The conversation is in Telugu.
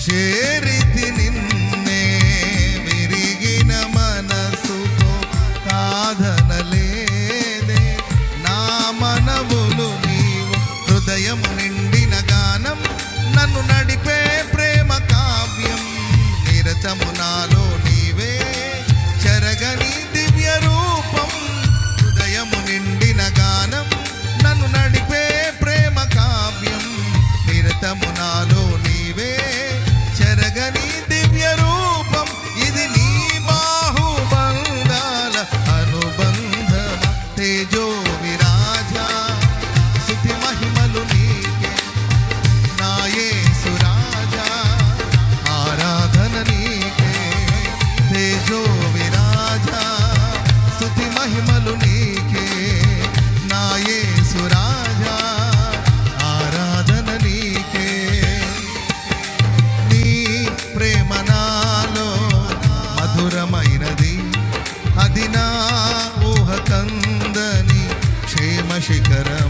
చేరితి నిన్నే విరిగిన మనసుతో కాదనలేదే నా మనవులు నీవు హృదయము నిండిన గానం నన్ను నడిపే ప్రేమ కావ్యం నిరతము నాలో నీవే చెరగని దివ్య రూపం హృదయము నిండిన గానం నన్ను నడిపే ప్రేమ కావ్యం నిరతము నాలో నీవే చెరగని దివ్య రూపం ఇది నీ బాహుబంధాల అనుబంధమ తేజో విరాజా స్తుతి మహిమలు నీకే నా యేసు రాజా ఆరాధన నీకే తేజో విరాజా స్తుతి మహిమలు నీకే నా యేసు రాజా ఆరాధన నీకే నీ ప్రేమ నాలో మధురమైనది అది నా ఊహ కందని క్షేమ శిఖరం